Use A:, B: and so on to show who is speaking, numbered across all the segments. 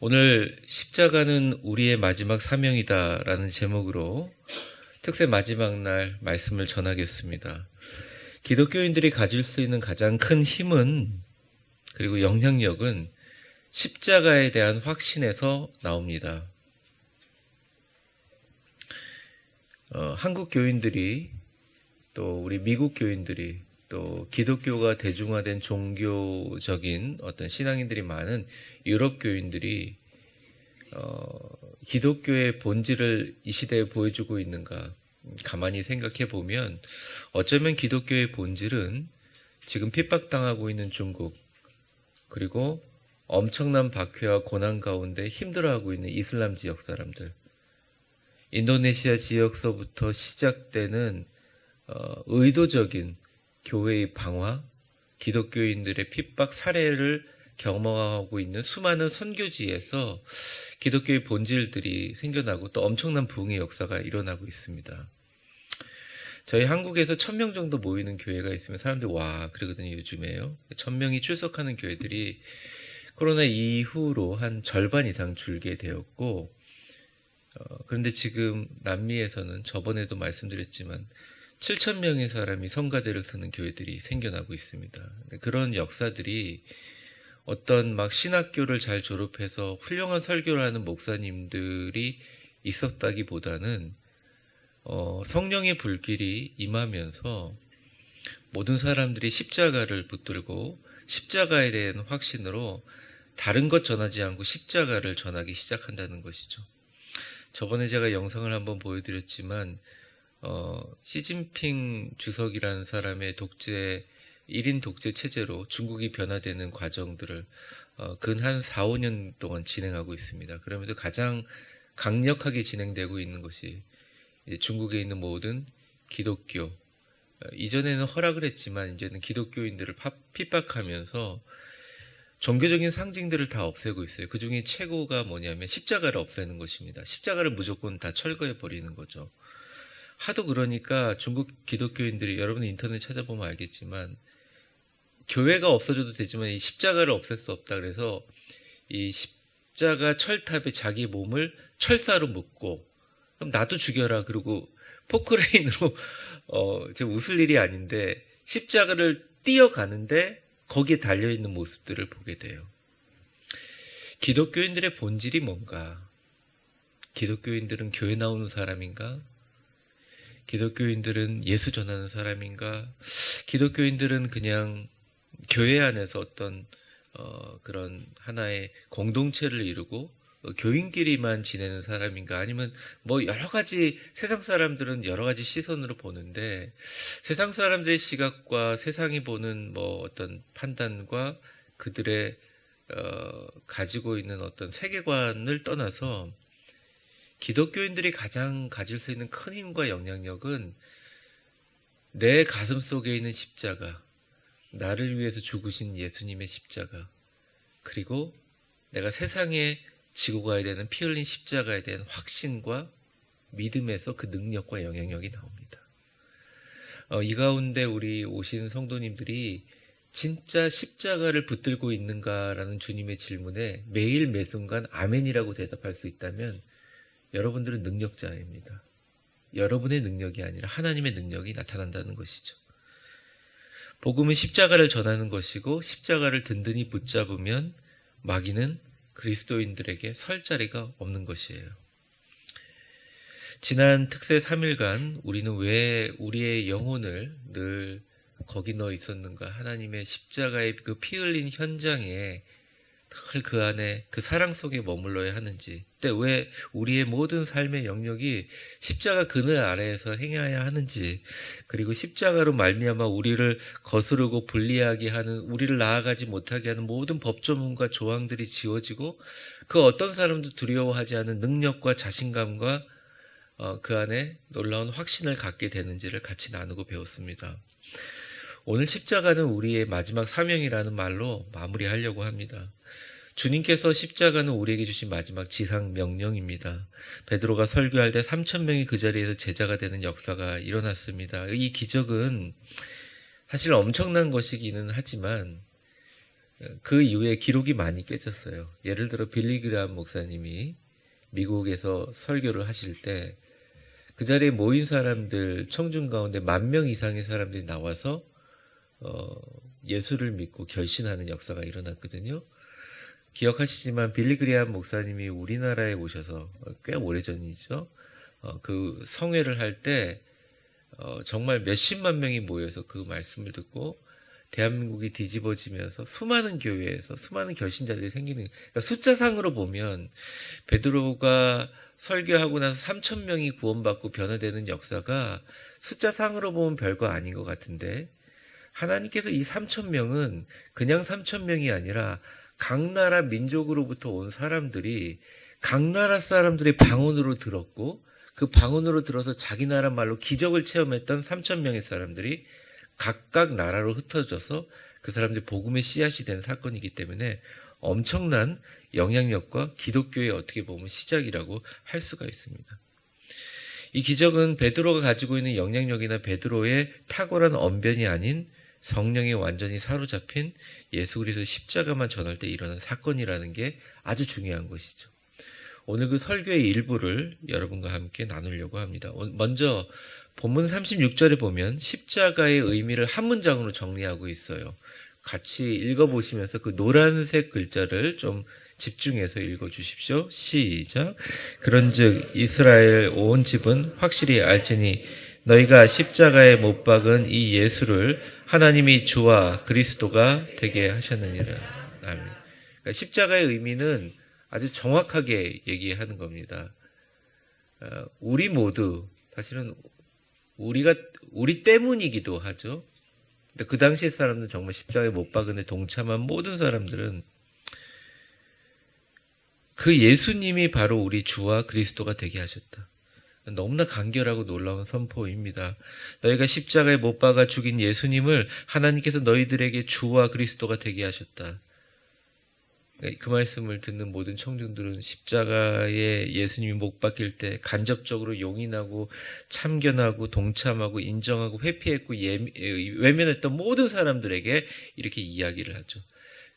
A: 오늘 십자가는 우리의 마지막 사명이다라는 제목으로 특세 마지막 날 말씀을 전하겠습니다. 기독교인들이 가질 수 있는 가장 큰 힘은 그리고 영향력은 십자가에 대한 확신에서 나옵니다. 한국 교인들이 또 우리 미국 교인들이 또 기독교가 대중화된 종교적인 어떤 신앙인들이 많은 유럽 교인들이 기독교의 본질을 이 시대에 보여주고 있는가 가만히 생각해 보면 어쩌면 기독교의 본질은 지금 핍박당하고 있는 중국 그리고 엄청난 박해와 고난 가운데 힘들어하고 있는 이슬람 지역 사람들, 인도네시아 지역서부터 시작되는 의도적인 교회의 방화, 기독교인들의 핍박 사례를 경험하고 있는 수많은 선교지에서 기독교의 본질들이 생겨나고 또 엄청난 부흥의 역사가 일어나고 있습니다. 저희 한국에서 1000명 정도 모이는 교회가 있으면 사람들이 와 그러거든요. 요즘에요. 1000명이 출석하는 교회들이 코로나 이후로 한 절반 이상 줄게 되었고, 그런데 지금 남미에서는 저번에도 말씀드렸지만 7,000명의 사람이 성가대를 쓰는 교회들이 생겨나고 있습니다. 그런 역사들이 어떤 막 신학교를 잘 졸업해서 훌륭한 설교를 하는 목사님들이 있었다기보다는 성령의 불길이 임하면서 모든 사람들이 십자가를 붙들고 십자가에 대한 확신으로 다른 것 전하지 않고 십자가를 전하기 시작한다는 것이죠. 저번에 제가 영상을 한번 보여드렸지만 시진핑 주석이라는 사람의 1인 독재 체제로 중국이 변화되는 과정들을 근 한 4, 5년 동안 진행하고 있습니다. 그러면서 가장 강력하게 진행되고 있는 것이 중국에 있는 모든 기독교, 이전에는 허락을 했지만 이제는 기독교인들을 핍박하면서 종교적인 상징들을 다 없애고 있어요. 그 중에 최고가 뭐냐면 십자가를 없애는 것입니다. 십자가를 무조건 다 철거해 버리는 거죠. 하도 그러니까 중국 기독교인들이, 여러분 인터넷 찾아보면 알겠지만 교회가 없어져도 되지만 이 십자가를 없앨 수 없다 그래서 이 십자가 철탑에 자기 몸을 철사로 묶고 그럼 나도 죽여라 그러고 포크레인으로 제가 웃을 일이 아닌데 십자가를 뛰어가는데 거기에 달려있는 모습들을 보게 돼요. 기독교인들의 본질이 뭔가? 기독교인들은 교회 나오는 사람인가? 기독교인들은 예수 전하는 사람인가? 기독교인들은 그냥 교회 안에서 어떤 그런 하나의 공동체를 이루고 교인끼리만 지내는 사람인가? 아니면 뭐 여러 가지, 세상 사람들은 여러 가지 시선으로 보는데 세상 사람들의 시각과 세상이 보는 뭐 어떤 판단과 그들의 가지고 있는 어떤 세계관을 떠나서 기독교인들이 가장 가질 수 있는 큰 힘과 영향력은 내 가슴 속에 있는 십자가, 나를 위해서 죽으신 예수님의 십자가, 그리고 내가 세상에 지고 가야 되는 피 흘린 십자가에 대한 확신과 믿음에서 그 능력과 영향력이 나옵니다. 이 가운데 우리 오신 성도님들이 진짜 십자가를 붙들고 있는가라는 주님의 질문에 매일 매순간 아멘이라고 대답할 수 있다면 여러분들은 능력자입니다. 여러분의 능력이 아니라 하나님의 능력이 나타난다는 것이죠. 복음은 십자가를 전하는 것이고 십자가를 든든히 붙잡으면 마귀는 그리스도인들에게 설 자리가 없는 것이에요. 지난 특세 3일간 우리는 왜 우리의 영혼을 늘 거기 넣어 있었는가? 하나님의 십자가의 그 피 흘린 현장에 늘 그 안에 그 사랑 속에 머물러야 하는지, 그때 왜 우리의 모든 삶의 영역이 십자가 그늘 아래에서 행해야 하는지, 그리고 십자가로 말미암아 우리를 거스르고 불리하게 하는, 우리를 나아가지 못하게 하는 모든 법조문과 조항들이 지워지고 그 어떤 사람도 두려워하지 않은 능력과 자신감과 그 안에 놀라운 확신을 갖게 되는지를 같이 나누고 배웠습니다. 오늘 십자가는 우리의 마지막 사명이라는 말로 마무리하려고 합니다. 주님께서 십자가는 우리에게 주신 마지막 지상 명령입니다. 베드로가 설교할 때 3,000명이 그 자리에서 제자가 되는 역사가 일어났습니다. 이 기적은 사실 엄청난 것이기는 하지만 그 이후에 기록이 많이 깨졌어요. 예를 들어 빌리 그레이엄 목사님이 미국에서 설교를 하실 때 그 자리에 모인 사람들 청중 가운데 10,000명 이상의 사람들이 나와서 예수를 믿고 결신하는 역사가 일어났거든요. 기억하시지만 빌리 그레이엄 목사님이 우리나라에 오셔서 꽤 오래전이죠. 그 성회를 할 때 정말 몇십만 명이 모여서 그 말씀을 듣고 대한민국이 뒤집어지면서 수많은 교회에서 수많은 결신자들이 생기는, 그러니까 숫자상으로 보면 베드로가 설교하고 나서 3,000명이 구원받고 변화되는 역사가 숫자상으로 보면 별거 아닌 것 같은데, 하나님께서 이 3,000명은 그냥 3,000명이 아니라 각 나라 민족으로부터 온 사람들이 각 나라 사람들의 방언으로 들었고, 그 방언으로 들어서 자기 나라 말로 기적을 체험했던 3,000명의 사람들이 각각 나라로 흩어져서 그 사람들이 복음의 씨앗이 된 사건이기 때문에 엄청난 영향력과 기독교의 어떻게 보면 시작이라고 할 수가 있습니다. 이 기적은 베드로가 가지고 있는 영향력이나 베드로의 탁월한 언변이 아닌 성령에 완전히 사로잡힌 예수 그리스도의 십자가만 전할 때 일어난 사건이라는 게 아주 중요한 것이죠. 오늘 그 설교의 일부를 여러분과 함께 나누려고 합니다. 먼저 본문 36절에 보면 십자가의 의미를 한 문장으로 정리하고 있어요. 같이 읽어보시면서 그 노란색 글자를 좀 집중해서 읽어주십시오. 시작. 그런즉 이스라엘 온 집은 확실히 알지니 너희가 십자가에 못 박은 이 예수를 하나님이 주와 그리스도가 되게 하셨느니라. 아멘. 그러니까 십자가의 의미는 아주 정확하게 얘기하는 겁니다. 우리 모두 사실은 우리 때문이기도 하죠. 근데 그 당시의 사람들은 정말 십자가에 못 박은 데 동참한 모든 사람들은 그 예수님이 바로 우리 주와 그리스도가 되게 하셨다. 너무나 간결하고 놀라운 선포입니다. 너희가 십자가에 못 박아 죽인 예수님을 하나님께서 너희들에게 주와 그리스도가 되게 하셨다. 그 말씀을 듣는 모든 청중들은 십자가에 예수님이 못 박힐 때 간접적으로 용인하고 참견하고 동참하고 인정하고 회피했고 외면했던 모든 사람들에게 이렇게 이야기를 하죠.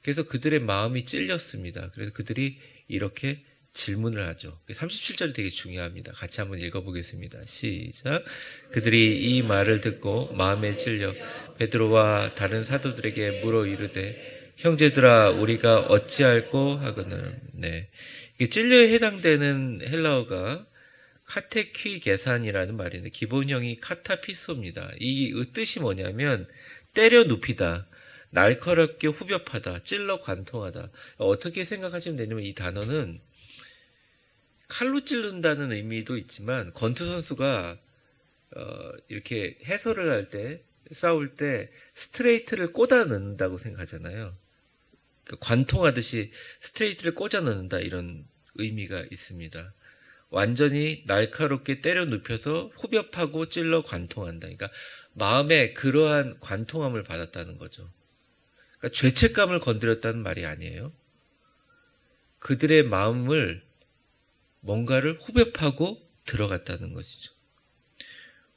A: 그래서 그들의 마음이 찔렸습니다. 그래서 그들이 이렇게 질문을 하죠. 37절이 되게 중요합니다. 같이 한번 읽어보겠습니다. 시작. 그들이 이 말을 듣고 마음에 찔려 베드로와 다른 사도들에게 물어 이르되 형제들아 우리가 어찌할꼬 하거늘. 네, 이게 찔려에 해당되는 헬라어가 카테퀴 계산이라는 말인데 기본형이 카타피소입니다. 이 뜻이 뭐냐면 때려 눕히다, 날카롭게 후벼파다, 찔러 관통하다. 어떻게 생각하시면 되냐면 이 단어는 칼로 찌른다는 의미도 있지만 권투 선수가 이렇게 해설을 할 때 싸울 때 스트레이트를 꽂아 넣는다고 생각하잖아요. 관통하듯이 스트레이트를 꽂아 넣는다 이런 의미가 있습니다. 완전히 날카롭게 때려 눕혀서 후벼파고 찔러 관통한다. 그러니까 마음에 그러한 관통함을 받았다는 거죠. 그러니까 죄책감을 건드렸다는 말이 아니에요. 그들의 마음을 뭔가를 후벼파고 들어갔다는 것이죠.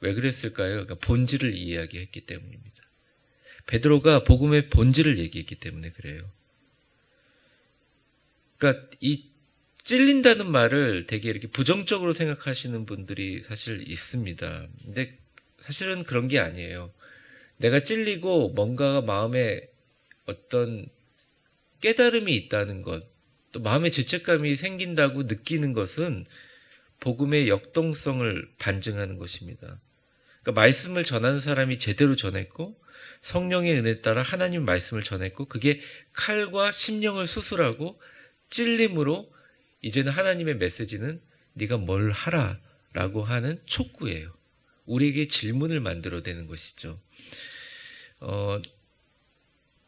A: 왜 그랬을까요? 그러니까 본질을 이야기했기 때문입니다. 베드로가 복음의 본질을 얘기했기 때문에 그래요. 그러니까 이 찔린다는 말을 되게 이렇게 부정적으로 생각하시는 분들이 사실 있습니다. 근데 사실은 그런 게 아니에요. 내가 찔리고 뭔가가 마음에 어떤 깨달음이 있다는 것, 또 마음의 죄책감이 생긴다고 느끼는 것은 복음의 역동성을 반증하는 것입니다. 그러니까 말씀을 전하는 사람이 제대로 전했고 성령의 은혜에 따라 하나님 말씀을 전했고 그게 칼과 심령을 수술하고 찔림으로 이제는 하나님의 메시지는 네가 뭘 하라 라고 하는 촉구예요. 우리에게 질문을 만들어내는 것이죠.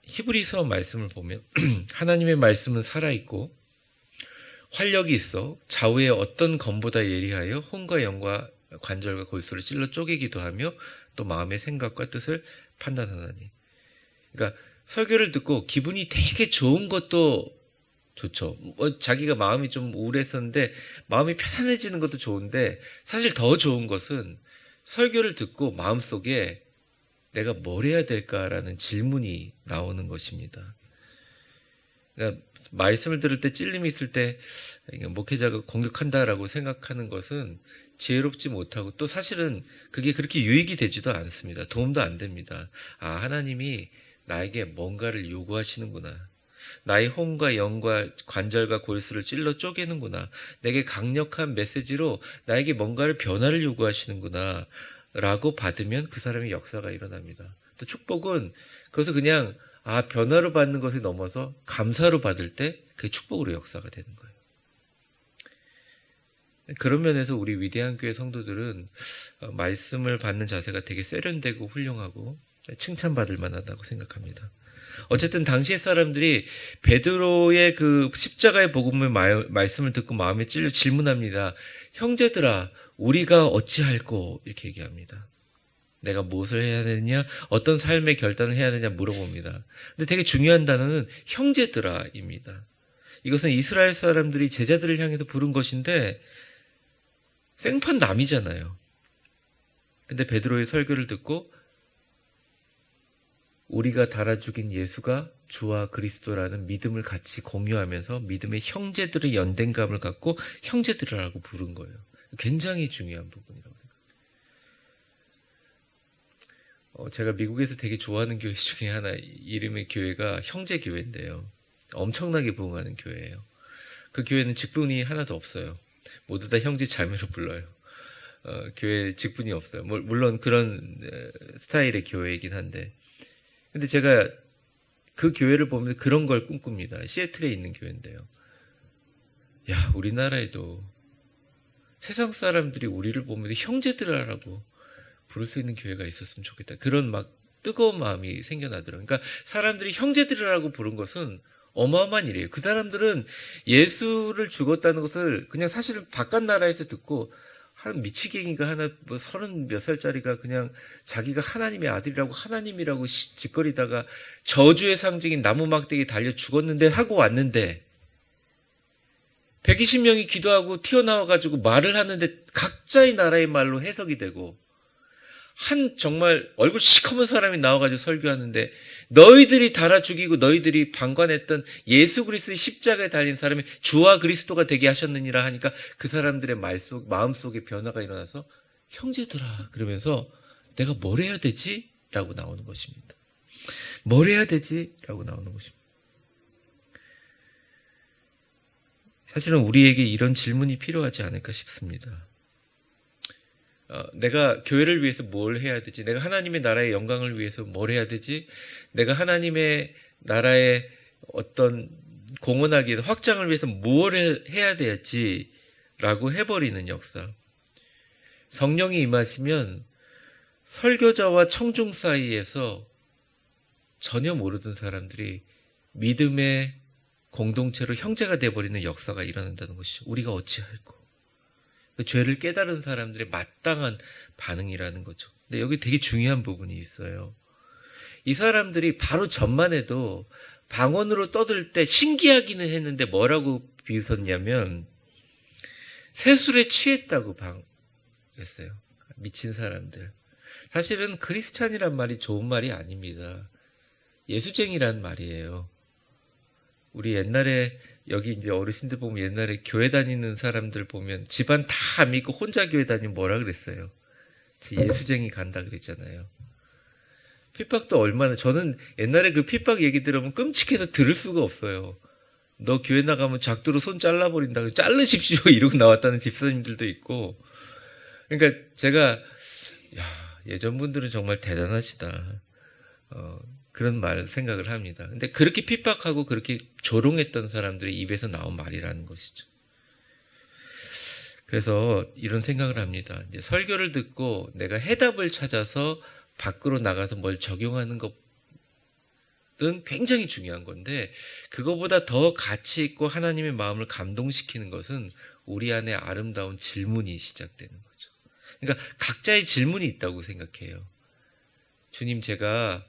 A: 히브리서 말씀을 보면 하나님의 말씀은 살아있고 활력이 있어 좌우의 어떤 검보다 예리하여 혼과 영과 관절과 골수를 찔러 쪼개기도 하며 또 마음의 생각과 뜻을 판단하나니. 그러니까 설교를 듣고 기분이 되게 좋은 것도 좋죠. 자기가 마음이 좀 우울했었는데 마음이 편안해지는 것도 좋은데 사실 더 좋은 것은 설교를 듣고 마음속에 내가 뭘 해야 될까라는 질문이 나오는 것입니다. 그러니까 말씀을 들을 때 찔림이 있을 때 목회자가 공격한다라고 생각하는 것은 지혜롭지 못하고 또 사실은 그게 그렇게 유익이 되지도 않습니다. 도움도 안 됩니다. 아, 하나님이 나에게 뭔가를 요구하시는구나. 나의 혼과 영과 관절과 골수를 찔러 쪼개는구나. 내게 강력한 메시지로 나에게 뭔가를 변화를 요구하시는구나. 라고 받으면 그 사람의 역사가 일어납니다. 또 축복은 그것을 그냥 변화로 받는 것에 넘어서 감사로 받을 때 그게 축복으로 역사가 되는 거예요. 그런 면에서 우리 위대한 교회 성도들은 말씀을 받는 자세가 되게 세련되고 훌륭하고 칭찬받을 만하다고 생각합니다. 어쨌든 당시의 사람들이 베드로의 그 십자가의 복음의 말씀을 듣고 마음에 찔려 질문합니다. 형제들아, 우리가 어찌할꼬? 이렇게 얘기합니다. 내가 무엇을 해야 되느냐, 어떤 삶의 결단을 해야 되느냐 물어봅니다. 근데 되게 중요한 단어는 형제들아입니다. 이것은 이스라엘 사람들이 제자들을 향해서 부른 것인데 생판 남이잖아요. 근데 베드로의 설교를 듣고 우리가 달아 죽인 예수가 주와 그리스도라는 믿음을 같이 공유하면서 믿음의 형제들의 연대감을 갖고 형제들이라고 부른 거예요. 굉장히 중요한 부분이라고 생각합니다. 제가 미국에서 되게 좋아하는 교회 중에 하나 이름의 교회가 형제교회인데요. 엄청나게 부흥하는 교회예요. 그 교회는 직분이 하나도 없어요. 모두 다 형제 자매로 불러요. 교회 직분이 없어요. 물론 그런 스타일의 교회이긴 한데, 근데 제가 그 교회를 보면 그런 걸 꿈꿉니다. 시애틀에 있는 교회인데요. 야, 우리나라에도 세상 사람들이 우리를 보면 형제들아라고 부를 수 있는 교회가 있었으면 좋겠다. 그런 막 뜨거운 마음이 생겨나더라고요. 그러니까 사람들이 형제들이라고 부른 것은 어마어마한 일이에요. 그 사람들은 예수를 죽었다는 것을 그냥 사실은 바깥 나라에서 듣고 한 미치갱이가 하나 뭐 30몇 살짜리가 그냥 자기가 하나님의 아들이라고 하나님이라고 짓거리다가 저주의 상징인 나무 막대기 달려 죽었는데 하고 왔는데 120명이 기도하고 튀어나와가지고 말을 하는데 각자의 나라의 말로 해석이 되고 한 정말 얼굴 시커먼 사람이 나와가지고 설교하는데 너희들이 달아 죽이고 너희들이 방관했던 예수 그리스도의 십자가에 달린 사람이 주와 그리스도가 되게 하셨느니라 하니까 그 사람들의 마음속에 변화가 일어나서 형제들아 그러면서 내가 뭘 해야 되지? 라고 나오는 것입니다. 뭘 해야 되지? 라고 나오는 것입니다. 사실은 우리에게 이런 질문이 필요하지 않을까 싶습니다. 내가 교회를 위해서 뭘 해야 되지? 내가 하나님의 나라의 영광을 위해서 뭘 해야 되지? 내가 하나님의 나라의 어떤 공헌하기 위해서 확장을 위해서 뭘 해야 되지? 라고 해버리는 역사. 성령이 임하시면 설교자와 청중 사이에서 전혀 모르던 사람들이 믿음의 공동체로 형제가 되어버리는 역사가 일어난다는 것이죠. 우리가 어찌할꼬? 죄를 깨달은 사람들의 마땅한 반응이라는 거죠. 근데 여기 되게 중요한 부분이 있어요. 이 사람들이 바로 전만 해도 방언으로 떠들 때 신기하기는 했는데 뭐라고 비웃었냐면 세술에 취했다고 방했어요. 미친 사람들. 사실은 크리스찬이란 말이 좋은 말이 아닙니다. 예수쟁이란 말이에요. 우리 옛날에 여기 이제 어르신들 보면 옛날에 교회 다니는 사람들 보면 집안 다 안 믿고 혼자 교회 다니면 뭐라 그랬어요? 예수쟁이 간다 그랬잖아요. 핍박도 얼마나, 저는 옛날에 그 핍박 얘기 들으면 끔찍해서 들을 수가 없어요. 너 교회 나가면 작두로 손 잘라버린다. 자르십시오. 이러고 나왔다는 집사님들도 있고. 그러니까 제가, 예전 분들은 정말 대단하시다. 그런 말 생각을 합니다. 근데 그렇게 핍박하고 그렇게 조롱했던 사람들의 입에서 나온 말이라는 것이죠. 그래서 이런 생각을 합니다. 이제 설교를 듣고 내가 해답을 찾아서 밖으로 나가서 뭘 적용하는 것은 굉장히 중요한 건데 그거보다 더 가치 있고 하나님의 마음을 감동시키는 것은 우리 안에 아름다운 질문이 시작되는 거죠. 그러니까 각자의 질문이 있다고 생각해요. 주님, 제가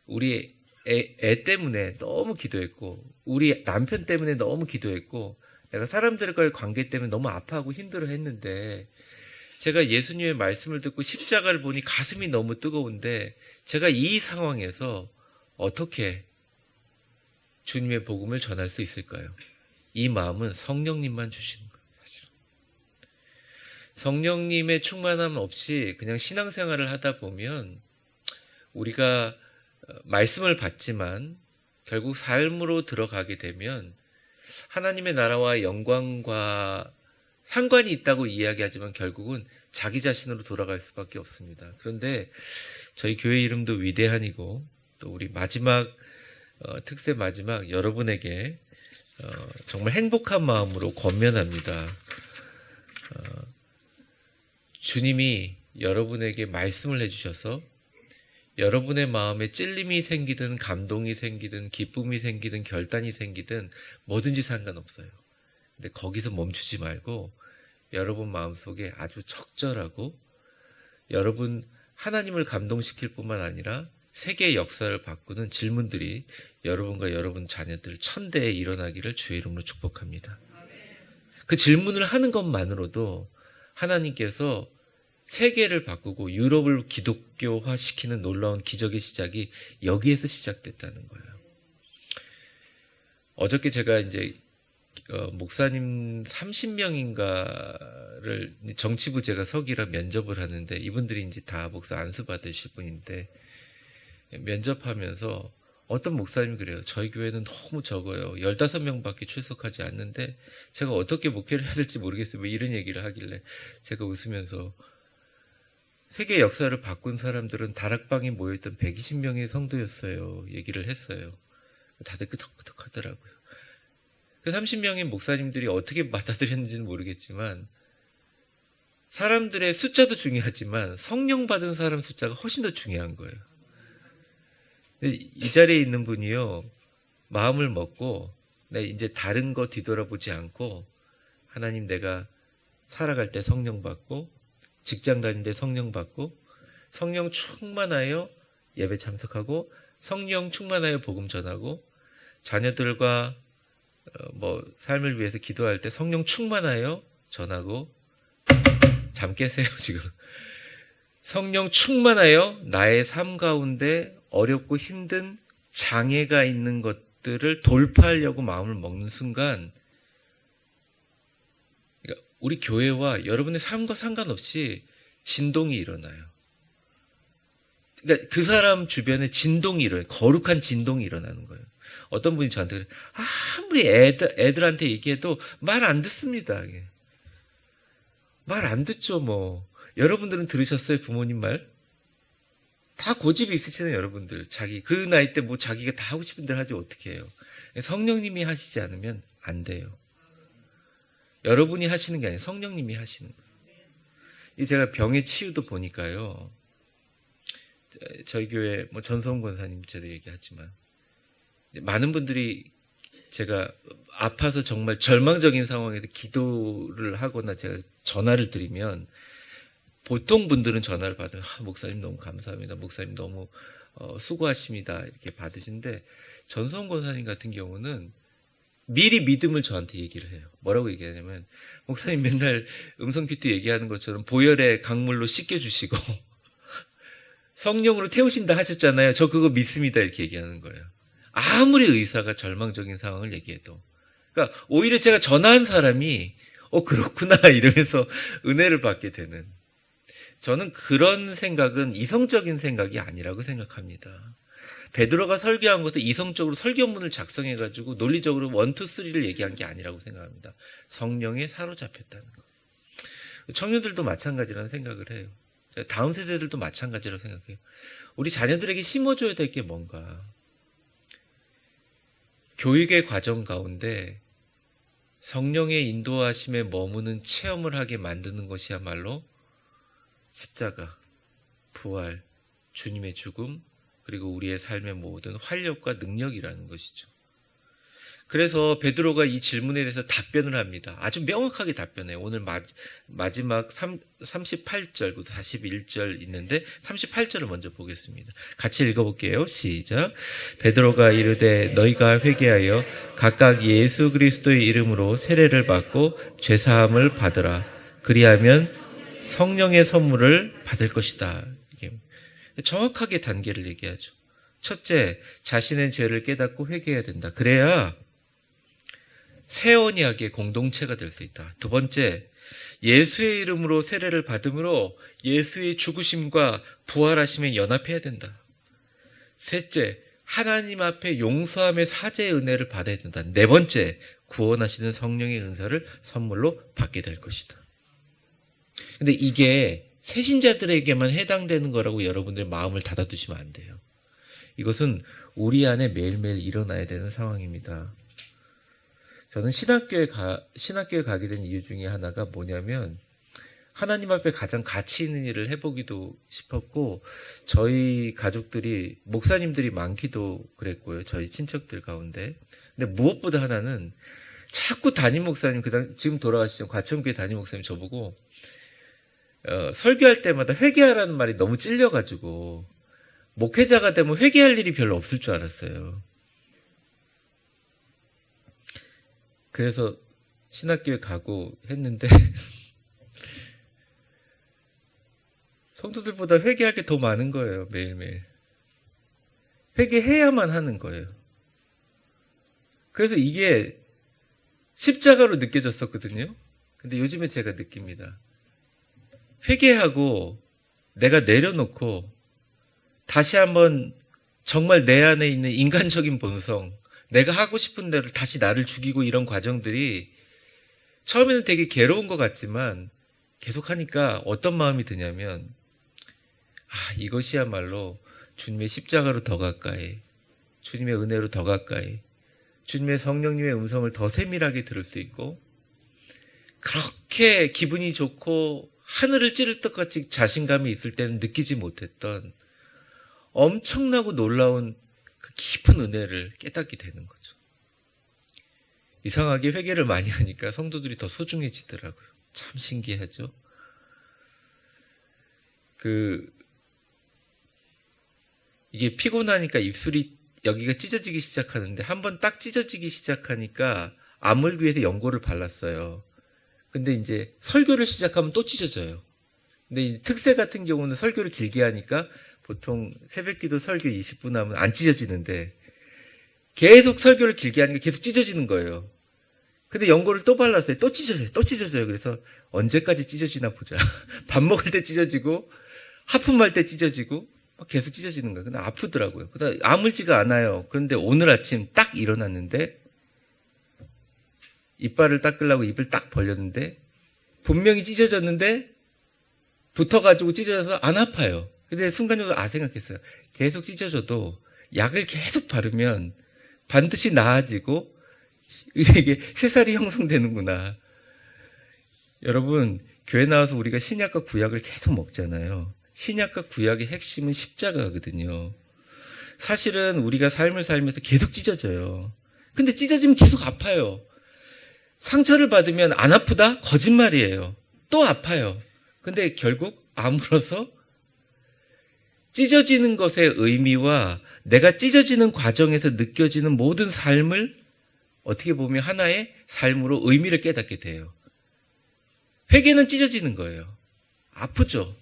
A: 우리 애 때문에 너무 기도했고 우리 남편 때문에 너무 기도했고 내가 사람들과의 관계 때문에 너무 아파하고 힘들어했는데 제가 예수님의 말씀을 듣고 십자가를 보니 가슴이 너무 뜨거운데 제가 이 상황에서 어떻게 주님의 복음을 전할 수 있을까요? 이 마음은 성령님만 주시는 거예요. 사실은. 성령님의 충만함 없이 그냥 신앙생활을 하다 보면 우리가 말씀을 받지만 결국 삶으로 들어가게 되면 하나님의 나라와 영광과 상관이 있다고 이야기하지만 결국은 자기 자신으로 돌아갈 수밖에 없습니다. 그런데 저희 교회 이름도 위대한이고 또 우리 마지막 특세 마지막 여러분에게 정말 행복한 마음으로 권면합니다. 주님이 여러분에게 말씀을 해주셔서 여러분의 마음에 찔림이 생기든 감동이 생기든 기쁨이 생기든 결단이 생기든 뭐든지 상관없어요. 근데 거기서 멈추지 말고 여러분 마음속에 아주 적절하고 여러분 하나님을 감동시킬 뿐만 아니라 세계의 역사를 바꾸는 질문들이 여러분과 여러분 자녀들 천대에 일어나기를 주의 이름으로 축복합니다. 그 질문을 하는 것만으로도 하나님께서 세계를 바꾸고 유럽을 기독교화시키는 놀라운 기적의 시작이 여기에서 시작됐다는 거예요. 어저께 제가 이제 목사님 30명인가를 정치부 제가 서기라 면접을 하는데 이분들이 이제 다 목사 안수 받으실 분인데 면접하면서 어떤 목사님이 그래요. 저희 교회는 너무 적어요. 15명밖에 출석하지 않는데 제가 어떻게 목회를 해야 될지 모르겠어요. 뭐 이런 얘기를 하길래 제가 웃으면서 세계 역사를 바꾼 사람들은 다락방에 모여있던 120명의 성도였어요. 얘기를 했어요. 다들 끄덕끄덕 하더라고요. 그 30명의 목사님들이 어떻게 받아들였는지는 모르겠지만 사람들의 숫자도 중요하지만 성령 받은 사람 숫자가 훨씬 더 중요한 거예요. 이 자리에 있는 분이요. 마음을 먹고 이제 다른 거 뒤돌아보지 않고 하나님 내가 살아갈 때 성령 받고 직장 다닐 때 성령 받고 성령 충만하여 예배 참석하고 성령 충만하여 복음 전하고 자녀들과 삶을 위해서 기도할 때 성령 충만하여 전하고 잠 깨세요 지금. 성령 충만하여 나의 삶 가운데 어렵고 힘든 장애가 있는 것들을 돌파하려고 마음을 먹는 순간 우리 교회와 여러분의 삶과 상관없이 진동이 일어나요. 그러니까 그 사람 주변에 진동이 일어나요. 거룩한 진동이 일어나는 거예요. 어떤 분이 저한테 그래요. 아무리 애들한테 얘기해도 말 안 듣습니다. 말 안 듣죠 뭐. 여러분들은 들으셨어요? 부모님 말? 다 고집이 있으시는 여러분들. 그 나이 때 뭐 자기가 다 하고 싶은 대로 하지 어떻게 해요. 성령님이 하시지 않으면 안 돼요. 여러분이 하시는 게 아니라 성령님이 하시는 거예요. 제가 병의 치유도 보니까요. 저희 교회 전성 권사님 제도 얘기하지만 많은 분들이 제가 아파서 정말 절망적인 상황에서 기도를 하거나 제가 전화를 드리면 보통 분들은 전화를 받으면 목사님 너무 감사합니다. 목사님 너무 수고하십니다. 이렇게 받으신데 전성 권사님 같은 경우는 미리 믿음을 저한테 얘기를 해요. 뭐라고 얘기하냐면 목사님 맨날 음성 큐티 얘기하는 것처럼 보혈의 강물로 씻겨주시고 성령으로 태우신다 하셨잖아요. 저 그거 믿습니다. 이렇게 얘기하는 거예요. 아무리 의사가 절망적인 상황을 얘기해도. 그러니까 오히려 제가 전화한 사람이 그렇구나 이러면서 은혜를 받게 되는. 저는 그런 생각은 이성적인 생각이 아니라고 생각합니다. 베드로가 설교한 것도 이성적으로 설교문을 작성해가지고 논리적으로 1, 2, 3를 얘기한 게 아니라고 생각합니다. 성령에 사로잡혔다는 거. 청년들도 마찬가지라는 생각을 해요. 다음 세대들도 마찬가지라고 생각해요. 우리 자녀들에게 심어줘야 될 게 뭔가. 교육의 과정 가운데 성령의 인도하심에 머무는 체험을 하게 만드는 것이야말로 십자가, 부활, 주님의 죽음, 그리고 우리의 삶의 모든 활력과 능력이라는 것이죠. 그래서 베드로가 이 질문에 대해서 답변을 합니다. 아주 명확하게 답변해요. 오늘 마지막 38절부터 41절 있는데 38절을 먼저 보겠습니다. 같이 읽어볼게요. 시작. 베드로가 이르되 너희가 회개하여 각각 예수 그리스도의 이름으로 세례를 받고 죄사함을 받으라. 그리하면 성령의 선물을 받을 것이다. 정확하게 단계를 얘기하죠. 첫째, 자신의 죄를 깨닫고 회개해야 된다. 그래야 새 언약의 공동체가 될 수 있다. 두 번째, 예수의 이름으로 세례를 받음으로 예수의 죽으심과 부활하심에 연합해야 된다. 셋째, 하나님 앞에 용서함의 사죄의 은혜를 받아야 된다. 네 번째, 구원하시는 성령의 은사를 선물로 받게 될 것이다. 근데 이게 새신자들에게만 해당되는 거라고 여러분들 마음을 닫아두시면 안 돼요. 이것은 우리 안에 매일매일 일어나야 되는 상황입니다. 저는 신학교에 가게 된 이유 중에 하나가 뭐냐면 하나님 앞에 가장 가치 있는 일을 해보기도 싶었고 저희 가족들이 목사님들이 많기도 그랬고요. 저희 친척들 가운데. 근데 무엇보다 하나는 자꾸 담임 목사님 지금 돌아가시죠. 과천교회 담임 목사님 저보고 설교할 때마다 회개하라는 말이 너무 찔려가지고 목회자가 되면 회개할 일이 별로 없을 줄 알았어요. 그래서 신학교에 가고 했는데 성도들보다 회개할 게 더 많은 거예요. 매일매일. 회개해야만 하는 거예요. 그래서 이게 십자가로 느껴졌었거든요. 근데 요즘에 제가 느낍니다. 회개하고 내가 내려놓고 다시 한번 정말 내 안에 있는 인간적인 본성, 내가 하고 싶은 대로 다시 나를 죽이고 이런 과정들이 처음에는 되게 괴로운 것 같지만 계속 하니까 어떤 마음이 드냐면 이것이야말로 주님의 십자가로 더 가까이, 주님의 은혜로 더 가까이, 주님의 성령님의 음성을 더 세밀하게 들을 수 있고 그렇게 기분이 좋고 하늘을 찌를 것 같이 자신감이 있을 때는 느끼지 못했던 엄청나고 놀라운 그 깊은 은혜를 깨닫게 되는 거죠. 이상하게 회개를 많이 하니까 성도들이 더 소중해지더라고요. 참 신기하죠. 이게 피곤하니까 입술이 여기가 찢어지기 시작하는데 한번 딱 찢어지기 시작하니까 안 물기 위해서 연고를 발랐어요. 근데 이제 설교를 시작하면 또 찢어져요. 근데 이 특세 같은 경우는 설교를 길게 하니까 보통 새벽기도 설교 20분 하면 안 찢어지는데 계속 설교를 길게 하니까 계속 찢어지는 거예요. 근데 연고를 또 발랐어요. 또 찢어져요. 또 찢어져요. 그래서 언제까지 찢어지나 보자. 밥 먹을 때 찢어지고 하품할 때 찢어지고 계속 찢어지는 거예요. 근데 아프더라고요. 그러다 아물지가 않아요. 그런데 오늘 아침 딱 일어났는데 이빨을 닦으려고 입을 딱 벌렸는데 분명히 찢어졌는데 붙어가지고 찢어져서 안 아파요. 근데 순간적으로 생각했어요. 계속 찢어져도 약을 계속 바르면 반드시 나아지고 이게 새살이 형성되는구나. 여러분, 교회 나와서 우리가 신약과 구약을 계속 먹잖아요. 신약과 구약의 핵심은 십자가거든요. 사실은 우리가 삶을 살면서 계속 찢어져요. 근데 찢어지면 계속 아파요. 상처를 받으면 안 아프다? 거짓말이에요. 또 아파요. 근데 결국 아물어서 찢어지는 것의 의미와 내가 찢어지는 과정에서 느껴지는 모든 삶을 어떻게 보면 하나의 삶으로 의미를 깨닫게 돼요. 회개는 찢어지는 거예요. 아프죠.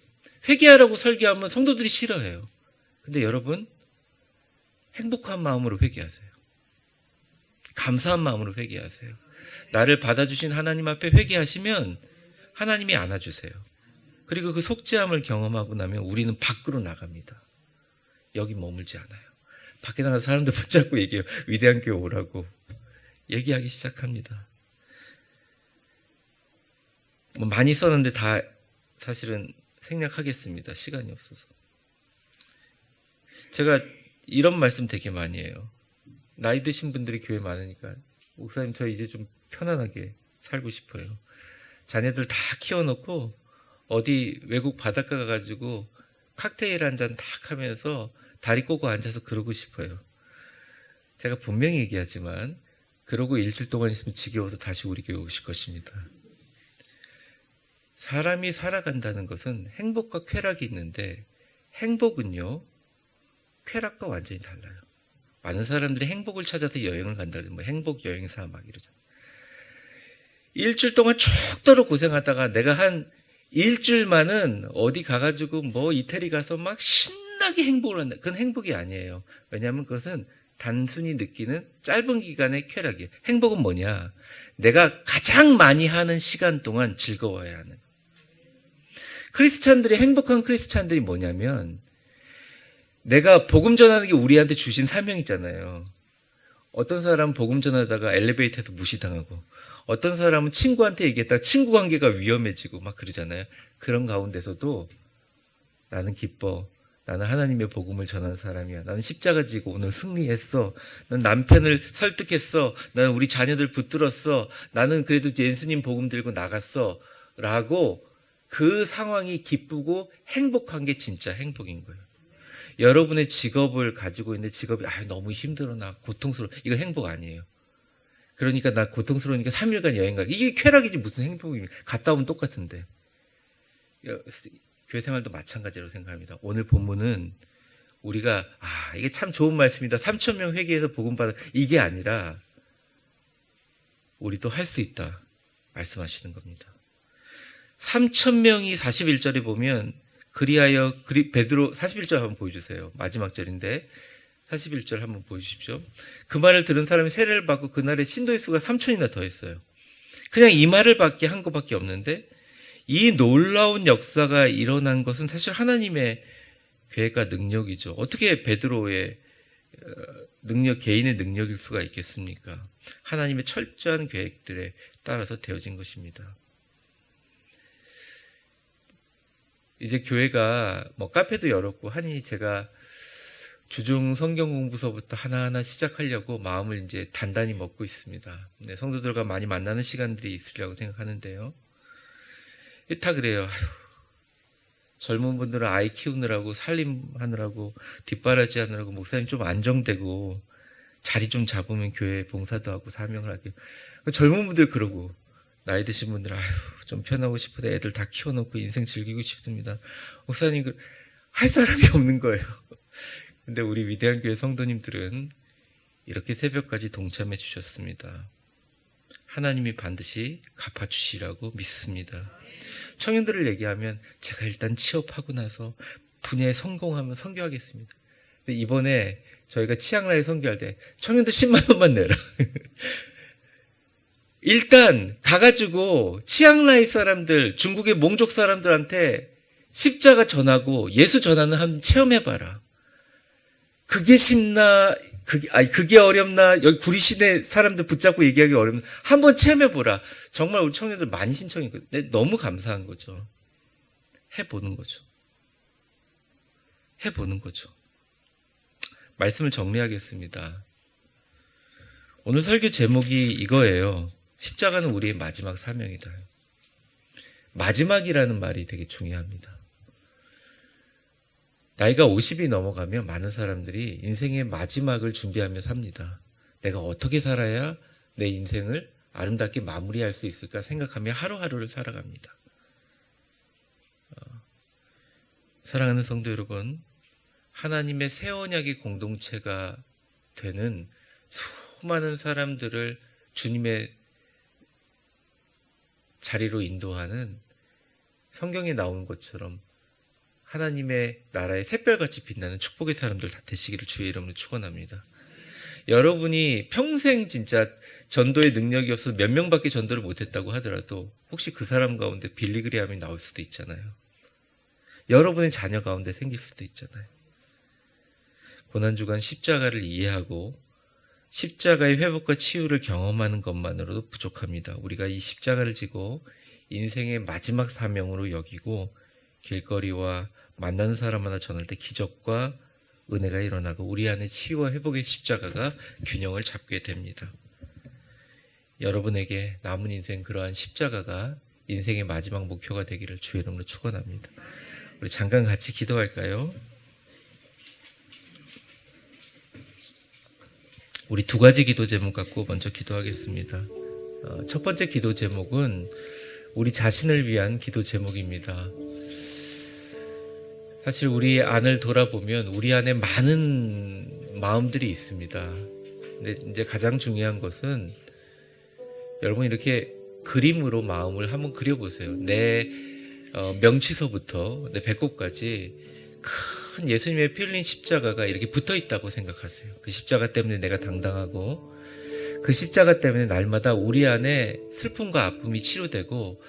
A: 회개하라고 설교하면 성도들이 싫어해요. 근데 여러분, 행복한 마음으로 회개하세요. 감사한 마음으로 회개하세요. 나를 받아주신 하나님 앞에 회개하시면 하나님이 안아주세요. 그리고 그 속죄함을 경험하고 나면 우리는 밖으로 나갑니다. 여기 머물지 않아요. 밖에 나가서 사람들 붙잡고 얘기해요. 위대한 교회 오라고. 얘기하기 시작합니다. 많이 썼는데 다 사실은 생략하겠습니다. 시간이 없어서. 제가 이런 말씀 되게 많이 해요. 나이 드신 분들이 교회 많으니까 목사님 저 이제 좀 편안하게 살고 싶어요. 자녀들 다 키워놓고 어디 외국 바닷가 가가지고 칵테일 한 잔 딱 하면서 다리 꼬고 앉아서 그러고 싶어요. 제가 분명히 얘기하지만 그러고 일주일 동안 있으면 지겨워서 다시 우리 교회 오실 것입니다. 사람이 살아간다는 것은 행복과 쾌락이 있는데 행복은요 쾌락과 완전히 달라요. 많은 사람들이 행복을 찾아서 여행을 간다는 행복 여행사 막 이러잖아요. 일주일 동안 죽도록 고생하다가 내가 한 일주일만은 어디 가가지고 이태리 가서 막 심하게 행복을 한다. 그건 행복이 아니에요. 왜냐하면 그것은 단순히 느끼는 짧은 기간의 쾌락이에요. 행복은 뭐냐? 내가 가장 많이 하는 시간 동안 즐거워야 하는. 크리스찬들이 행복한 크리스찬들이 뭐냐면 내가 복음 전하는 게 우리한테 주신 사명이잖아요. 어떤 사람은 복음 전하다가 엘리베이터에서 무시당하고 어떤 사람은 친구한테 얘기했다가 친구 관계가 위험해지고 막 그러잖아요. 그런 가운데서도 나는 기뻐. 나는 하나님의 복음을 전하는 사람이야. 나는 십자가 지고 오늘 승리했어. 난 남편을 설득했어. 나는 우리 자녀들 붙들었어. 나는 그래도 예수님 복음 들고 나갔어. 라고 그 상황이 기쁘고 행복한 게 진짜 행복인 거예요. 여러분의 직업을 가지고 있는데 직업이 너무 힘들어. 나 고통스러워. 이거 행복 아니에요. 그러니까 나 고통스러우니까 3일간 여행 가기. 이게 쾌락이지 무슨 행복입니까? 갔다 오면 똑같은데. 교회 생활도 마찬가지로 생각합니다. 오늘 본문은 우리가 이게 참 좋은 말씀이다. 3,000명 회개해서 복음 받아. 이게 아니라 우리도 할 수 있다. 말씀하시는 겁니다. 3,000명이 41절에 보면 그리하여 베드로 41절 한번 보여주세요. 마지막 절인데 41절 한번 보여주십시오. 그 말을 들은 사람이 세례를 받고 그날에 신도의 수가 3,000이나 더했어요. 그냥 이 말을 한 것밖에 없는데 이 놀라운 역사가 일어난 것은 사실 하나님의 계획과 능력이죠. 어떻게 베드로의 능력, 개인의 능력일 수가 있겠습니까? 하나님의 철저한 계획들에 따라서 되어진 것입니다. 이제 교회가 카페도 열었고 하니 제가 주중 성경 공부서부터 하나하나 시작하려고 마음을 이제 단단히 먹고 있습니다. 네, 성도들과 많이 만나는 시간들이 있으리라고 생각하는데요. 다 그래요. 젊은 분들은 아이 키우느라고 살림하느라고 뒷바라지 하느라고 목사님 좀 안정되고 자리 좀 잡으면 교회 봉사도 하고 사명을 하게. 젊은 분들 그러고 나이 드신 분들은 좀 편하고 싶은데 애들 다 키워놓고 인생 즐기고 싶습니다. 목사님 할 사람이 없는 거예요. 근데 우리 위대한 교회 성도님들은 이렇게 새벽까지 동참해 주셨습니다. 하나님이 반드시 갚아주시라고 믿습니다. 청년들을 얘기하면 제가 일단 취업하고 나서 분야에 성공하면 선교하겠습니다. 근데 이번에 저희가 치앙라이 선교할 때 청년들 10만 원만 내라. 일단 가가지고 치앙라이 사람들, 중국의 몽족 사람들한테 십자가 전하고 예수 전하는 한번 체험해봐라. 그게 쉽나? 그게 어렵나? 여기 구리시내 사람들 붙잡고 얘기하기 어렵나? 한번 체험해보라. 정말 우리 청년들 많이 신청했거든요. 너무 감사한 거죠. 해보는 거죠. 해보는 거죠. 말씀을 정리하겠습니다. 오늘 설교 제목이 이거예요. 십자가는 우리의 마지막 사명이다. 마지막이라는 말이 되게 중요합니다. 나이가 50이 넘어가면 많은 사람들이 인생의 마지막을 준비하며 삽니다. 내가 어떻게 살아야 내 인생을 아름답게 마무리할 수 있을까 생각하며 하루하루를 살아갑니다. 사랑하는 성도 여러분, 하나님의 새 언약의 공동체가 되는 수많은 사람들을 주님의 자리로 인도하는 성경에 나오는 것처럼 하나님의 나라의 샛별같이 빛나는 축복의 사람들 다 되시기를 주의 이름으로 축원합니다. 여러분이 평생 진짜 전도의 능력이 없어서 몇 명밖에 전도를 못했다고 하더라도 혹시 그 사람 가운데 빌리그레함이 나올 수도 있잖아요. 여러분의 자녀 가운데 생길 수도 있잖아요. 고난주간 십자가를 이해하고 십자가의 회복과 치유를 경험하는 것만으로도 부족합니다. 우리가 이 십자가를 지고 인생의 마지막 사명으로 여기고 길거리와 만나는 사람 하나 전할 때 기적과 은혜가 일어나고 우리 안에 치유와 회복의 십자가가 균형을 잡게 됩니다. 여러분에게 남은 인생 그러한 십자가가 인생의 마지막 목표가 되기를 주의 이름으로 축원합니다. 우리 잠깐 같이 기도할까요? 우리 두 가지 기도 제목 갖고 먼저 기도하겠습니다. 첫 번째 기도 제목은 우리 자신을 위한 기도 제목입니다. 사실 우리 안을 돌아보면 우리 안에 많은 마음들이 있습니다. 근데 이제 가장 중요한 것은 여러분 이렇게 그림으로 마음을 한번 그려보세요. 내 명치서부터 내 배꼽까지 큰 큰 예수님의 피 흘린 십자가가 이렇게 붙어 있다고 생각하세요. 그 십자가 때문에 내가 당당하고, 그 십자가 때문에 날마다 우리 안에 슬픔과 아픔이 치료되고,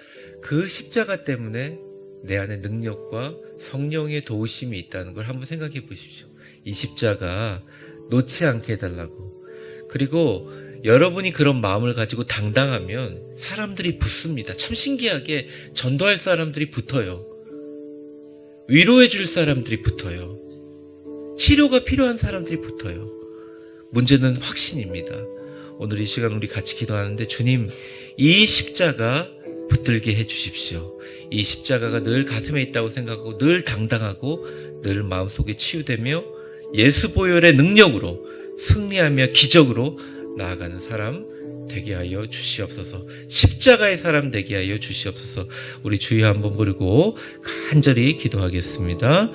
A: 그 십자가 때문에 내 안에 능력과 성령의 도우심이 있다는 걸 한번 생각해 보십시오. 이 십자가 놓지 않게 해달라고. 그리고 여러분이 그런 마음을 가지고 당당하면 사람들이 붙습니다. 참 신기하게 전도할 사람들이 붙어요. 위로해 줄 사람들이 붙어요. 치료가 필요한 사람들이 붙어요. 문제는 확신입니다. 오늘 이 시간 우리 같이 기도하는데, 주님, 이 십자가 붙들게 해 주십시오. 이 십자가가 늘 가슴에 있다고 생각하고 늘 당당하고 늘 마음속에 치유되며 예수 보혈의 능력으로 승리하며 기적으로 나아가는 사람 되게 하여 주시옵소서. 십자가의 사람 되게 하여 주시옵소서. 우리 주여 한번 부르고 간절히 기도하겠습니다.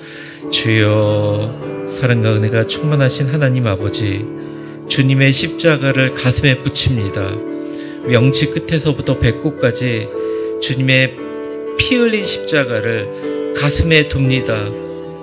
A: 주여, 사랑과 은혜가 충만하신 하나님 아버지, 주님의 십자가를 가슴에 붙입니다. 명치 끝에서부터 배꼽까지 주님의 피 흘린 십자가를 가슴에 둡니다.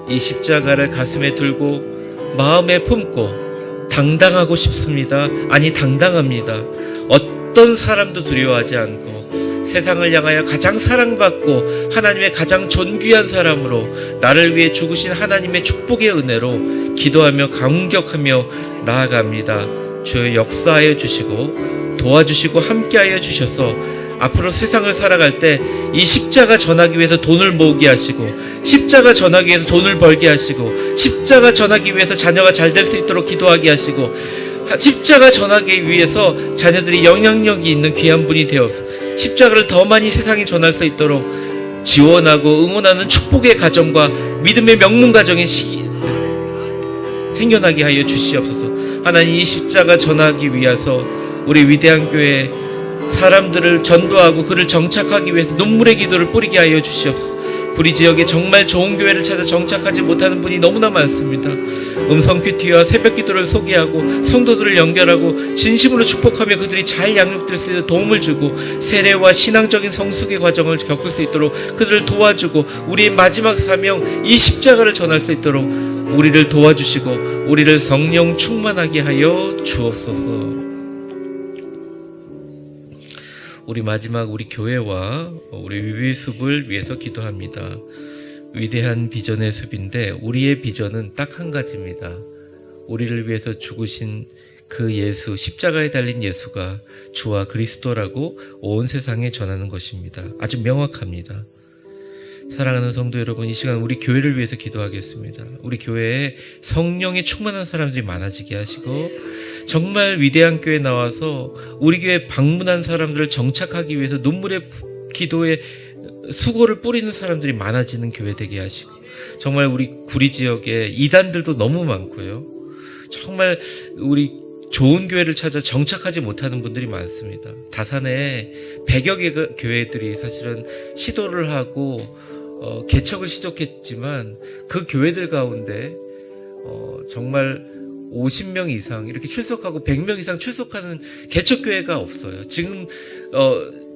A: 이 십자가를 가슴에 들고 마음에 품고 당당하고 싶습니다. 아니, 당당합니다. 어떤 사람도 두려워하지 않고 세상을 향하여 가장 사랑받고 하나님의 가장 존귀한 사람으로 나를 위해 죽으신 하나님의 축복의 은혜로 기도하며 감격하며 나아갑니다. 주여, 역사하여 주시고 도와주시고 함께하여 주셔서 앞으로 세상을 살아갈 때 이 십자가 전하기 위해서 돈을 모으게 하시고, 십자가 전하기 위해서 돈을 벌게 하시고, 십자가 전하기 위해서 자녀가 잘 될 수 있도록 기도하게 하시고, 십자가 전하기 위해서 자녀들이 영향력이 있는 귀한 분이 되어서 십자가를 더 많이 세상에 전할 수 있도록 지원하고 응원하는 축복의 가정과 믿음의 명문 가정이 생겨나게 하여 주시옵소서. 하나님, 이 십자가 전하기 위해서 우리 위대한 교회 사람들을 전도하고 그를 정착하기 위해서 눈물의 기도를 뿌리게 하여 주시옵소서. 구리 지역에 정말 좋은 교회를 찾아 정착하지 못하는 분이 너무나 많습니다. 음성 큐티와 새벽 기도를 소개하고 성도들을 연결하고 진심으로 축복하며 그들이 잘 양육될 수 있도록 도움을 주고 세례와 신앙적인 성숙의 과정을 겪을 수 있도록 그들을 도와주고, 우리의 마지막 사명 이 십자가를 전할 수 있도록 우리를 도와주시고 우리를 성령 충만하게 하여 주옵소서. 우리 마지막 우리 교회와 우리 위비의 숲을 위해서 기도합니다. 위대한 비전의 숲인데 우리의 비전은 딱 한 가지입니다. 우리를 위해서 죽으신 그 예수, 십자가에 달린 예수가 주와 그리스도라고 온 세상에 전하는 것입니다. 아주 명확합니다. 사랑하는 성도 여러분, 이 시간 우리 교회를 위해서 기도하겠습니다. 우리 교회에 성령이 충만한 사람들이 많아지게 하시고, 정말 위대한 교회에 나와서 우리 교회에 방문한 사람들을 정착하기 위해서 눈물의 기도에 수고를 뿌리는 사람들이 많아지는 교회 되게 하시고, 정말 우리 구리 지역에 이단들도 너무 많고요. 정말 우리 좋은 교회를 찾아 정착하지 못하는 분들이 많습니다. 다산에 100여 개 교회들이 사실은 시도를 하고 개척을 시작했지만 그 교회들 가운데 정말 50명 이상 이렇게 출석하고 100명 이상 출석하는 개척교회가 없어요. 지금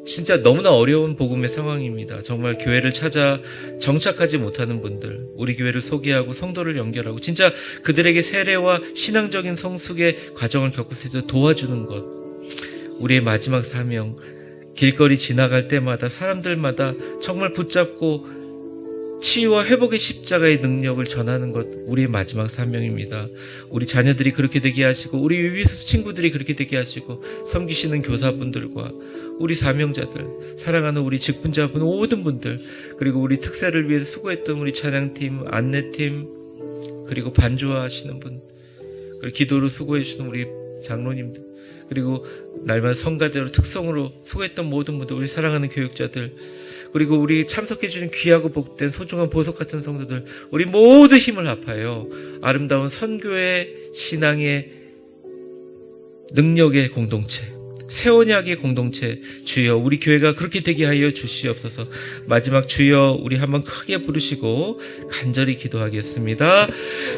A: 진짜 너무나 어려운 복음의 상황입니다. 정말 교회를 찾아 정착하지 못하는 분들, 우리 교회를 소개하고 성도를 연결하고 진짜 그들에게 세례와 신앙적인 성숙의 과정을 겪을 수 있도록 도와주는 것, 우리의 마지막 사명, 길거리 지나갈 때마다 사람들마다 정말 붙잡고 치유와 회복의 십자가의 능력을 전하는 것, 우리의 마지막 사명입니다. 우리 자녀들이 그렇게 되게 하시고, 우리 위비숲 친구들이 그렇게 되게 하시고, 섬기시는 교사분들과 우리 사명자들, 사랑하는 우리 직분자분, 모든 분들, 그리고 우리 특세를 위해서 수고했던 우리 찬양팀, 안내팀, 그리고 반주하시는 분, 그리고 기도로 수고해주시는 우리 장로님들, 그리고 날마다 성가대로 특성으로 수고했던 모든 분들, 우리 사랑하는 교육자들, 그리고 우리 참석해주는 귀하고 복된 소중한 보석 같은 성도들, 우리 모두 힘을 합하여 아름다운 선교의 신앙의 능력의 공동체, 새 언약의 공동체, 주여 우리 교회가 그렇게 되게 하여 주시옵소서. 마지막 주여 우리 한번 크게 부르시고 간절히 기도하겠습니다.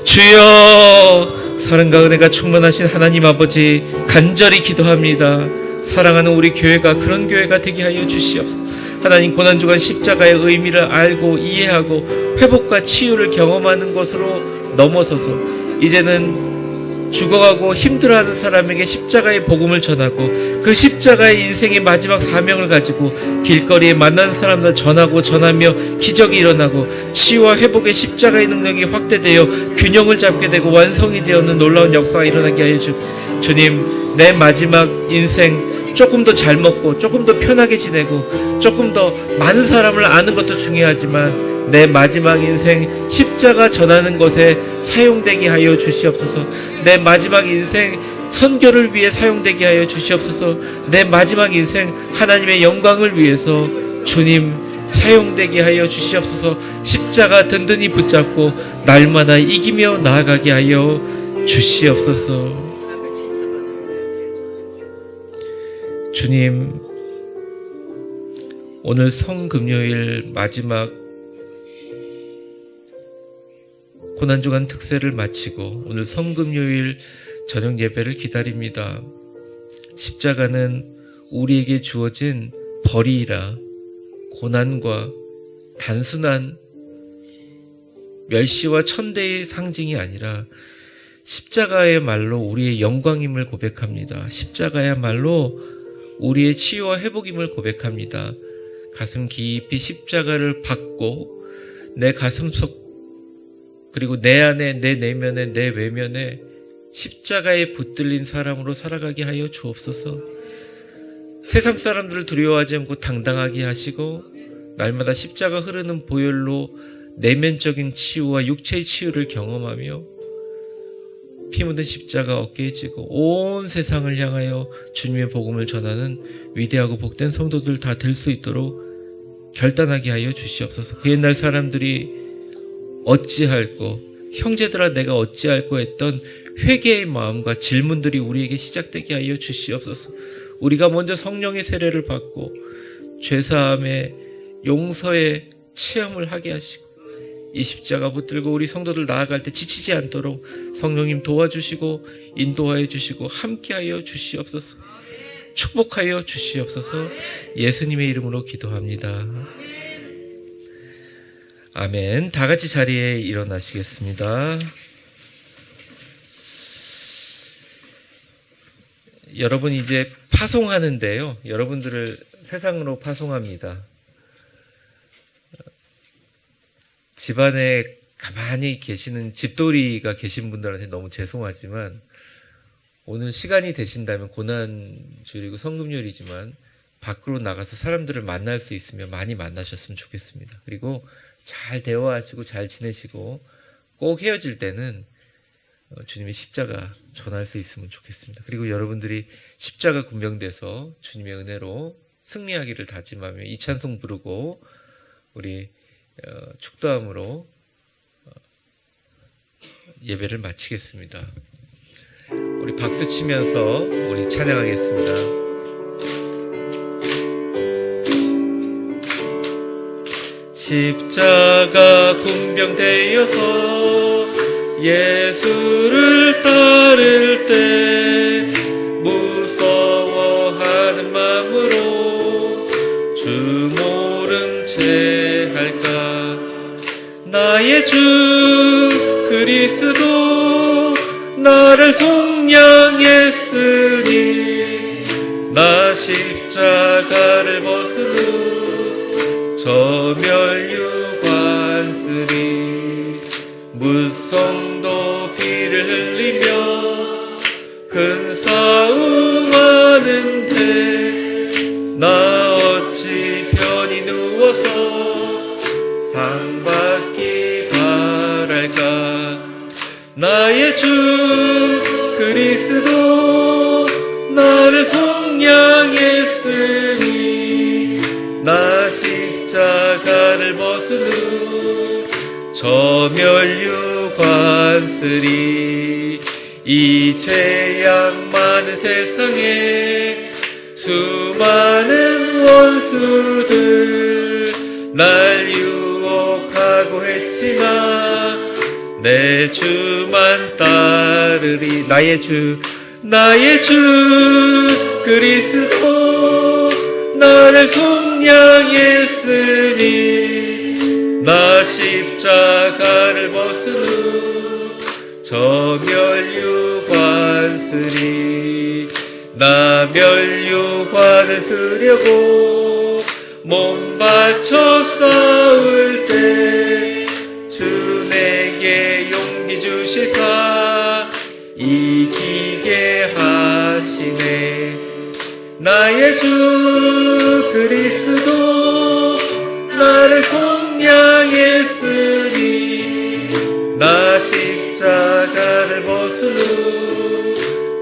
A: 주여, 사랑과 은혜가 충만하신 하나님 아버지, 간절히 기도합니다. 사랑하는 우리 교회가 그런 교회가 되게 하여 주시옵소서. 하나님, 고난주간 십자가의 의미를 알고 이해하고 회복과 치유를 경험하는 것으로 넘어서서 이제는 죽어가고 힘들어하는 사람에게 십자가의 복음을 전하고 그 십자가의 인생의 마지막 사명을 가지고 길거리에 만나는 사람들 전하며 기적이 일어나고 치유와 회복의 십자가의 능력이 확대되어 균형을 잡게 되고 완성이 되어는 놀라운 역사가 일어나게 하여 주님, 내 마지막 인생 조금 더 잘 먹고 조금 더 편하게 지내고 조금 더 많은 사람을 아는 것도 중요하지만 내 마지막 인생 십자가 전하는 것에 사용되게 하여 주시옵소서. 내 마지막 인생 선교를 위해 사용되게 하여 주시옵소서. 내 마지막 인생 하나님의 영광을 위해서 주님 사용되게 하여 주시옵소서. 십자가 든든히 붙잡고 날마다 이기며 나아가게 하여 주시옵소서. 주님, 오늘 성금요일 마지막 고난주간 특세를 마치고 오늘 성금요일 저녁 예배를 기다립니다. 십자가는 우리에게 주어진 벌이라 고난과 단순한 멸시와 천대의 상징이 아니라 십자가야말로 우리의 영광임을 고백합니다. 십자가야말로 우리의 치유와 회복임을 고백합니다. 가슴 깊이 십자가를 받고 내 가슴속 그리고 내 안에, 내 내면에, 내 외면에 십자가에 붙들린 사람으로 살아가게 하여 주옵소서. 세상 사람들을 두려워하지 않고 당당하게 하시고 날마다 십자가 흐르는 보혈로 내면적인 치유와 육체의 치유를 경험하며 피 묻은 십자가 어깨에 지고 온 세상을 향하여 주님의 복음을 전하는 위대하고 복된 성도들 다 될 수 있도록 결단하게 하여 주시옵소서. 그 옛날 사람들이 어찌할꼬, 형제들아 내가 어찌할꼬 했던 회개의 마음과 질문들이 우리에게 시작되게 하여 주시옵소서. 우리가 먼저 성령의 세례를 받고 죄사함의 용서의 체험을 하게 하시고 이 십자가 붙들고 우리 성도들 나아갈 때 지치지 않도록 성령님 도와주시고 인도하여 주시고 함께하여 주시옵소서. 축복하여 주시옵소서. 예수님의 이름으로 기도합니다. 아멘. 다 같이 자리에 일어나시겠습니다. 여러분 이제 파송하는데요. 여러분들을 세상으로 파송합니다. 집안에 가만히 계시는 집돌이가 계신 분들한테 너무 죄송하지만 오늘 시간이 되신다면 고난주일이고 성금요일이지만 밖으로 나가서 사람들을 만날 수 있으면 많이 만나셨으면 좋겠습니다. 그리고 잘 대화하시고 잘 지내시고 꼭 헤어질 때는 주님의 십자가 전할 수 있으면 좋겠습니다. 그리고 여러분들이 십자가 군병돼서 주님의 은혜로 승리하기를 다짐하며 이 찬송 부르고 우리 축도함으로 예배를 마치겠습니다. 우리 박수 치면서 우리 찬양하겠습니다. 십자가 군병되어서 예수를 따를 때 무서워하는 마음으로 주 모른 채 할까. 나의 주 그리스도 나를 속량했으니 나 십자가를 벗은 후 저 멸류관쓰리 물성도 피를 흘리며 큰 싸움하는데 나 어찌 편히 누워서 상 받기 바랄까. 나의 주 그리스도 나를 속량했으니 나 십자가를 벗은 후 저 멸류관쓰리. 이 재앙 많은 세상에 수많은 원수들 날 유혹하고 했지만 내 주만 따르리. 나의 주 그리스도 나를 속량했으니 나 십자가를 벗은 후 저 멸류관 쓰리 나 멸류관을 쓰려고 몸 바쳐 싸울 때 주 내게 용기 주시사 이기게 하시네. 나의 주 그리스도 나를 속량했으니 나 십자가를 벗은 후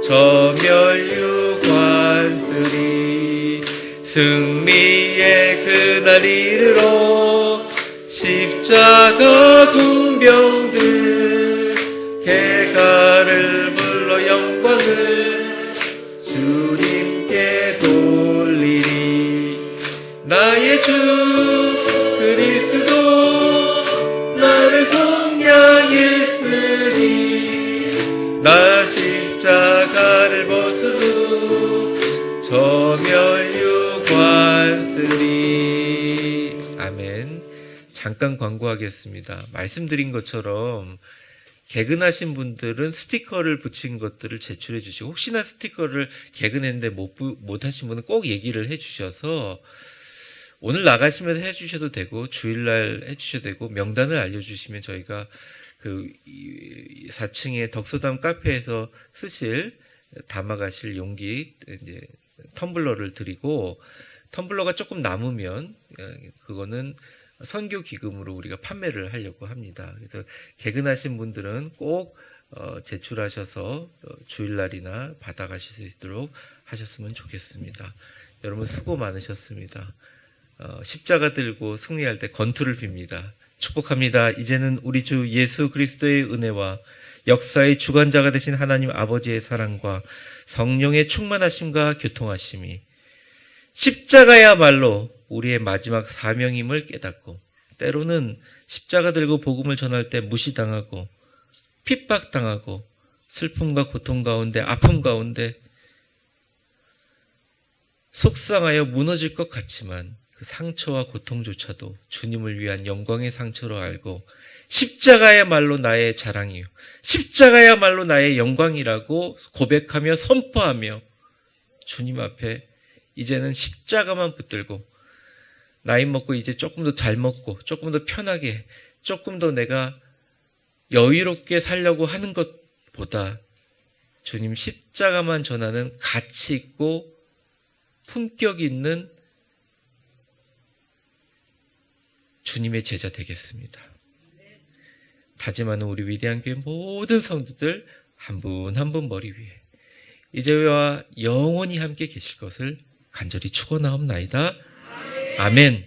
A: 저 멸류관 쓰리 승리의 그날 이르러 십자가 군병들 개가를 불러 영광을 주님께 돌리리. 나의 주 그리스도 나를 속량했으니 나 십자가를 벗은 후 저 멸류관 쓰리. 아멘. 잠깐 광고하겠습니다. 말씀드린 것처럼 개근하신 분들은 스티커를 붙인 것들을 제출해 주시고, 혹시나 스티커를 개근했는데 못 하신 분은 꼭 얘기를 해 주셔서 오늘 나가시면서 해 주셔도 되고 주일날 해 주셔도 되고 명단을 알려주시면 저희가 그 4층의 덕소담 카페에서 쓰실 담아가실 용기 이제 텀블러를 드리고, 텀블러가 조금 남으면 그거는 선교 기금으로 우리가 판매를 하려고 합니다. 그래서 개근하신 분들은 꼭 제출하셔서 주일날이나 받아가실 수 있도록 하셨으면 좋겠습니다. 여러분 수고 많으셨습니다. 십자가 들고 승리할 때 건투를 빕니다. 축복합니다. 이제는 우리 주 예수 그리스도의 은혜와 역사의 주관자가 되신 하나님 아버지의 사랑과 성령의 충만하심과 교통하심이 십자가야말로 우리의 마지막 사명임을 깨닫고, 때로는 십자가 들고 복음을 전할 때 무시당하고 핍박당하고 슬픔과 고통 가운데 아픔 가운데 속상하여 무너질 것 같지만 그 상처와 고통조차도 주님을 위한 영광의 상처로 알고 십자가야말로 나의 자랑이요 십자가야말로 나의 영광이라고 고백하며 선포하며 주님 앞에 이제는 십자가만 붙들고 나이 먹고 이제 조금 더 잘 먹고 조금 더 편하게 조금 더 내가 여유롭게 살려고 하는 것보다 주님 십자가만 전하는 가치 있고 품격 있는 주님의 제자 되겠습니다. 다짐하는 우리 위대한 교회 모든 성도들 한 분 한 분 머리 위에 이제와 영원히 함께 계실 것을 간절히 축원하옵나이다. 아멘.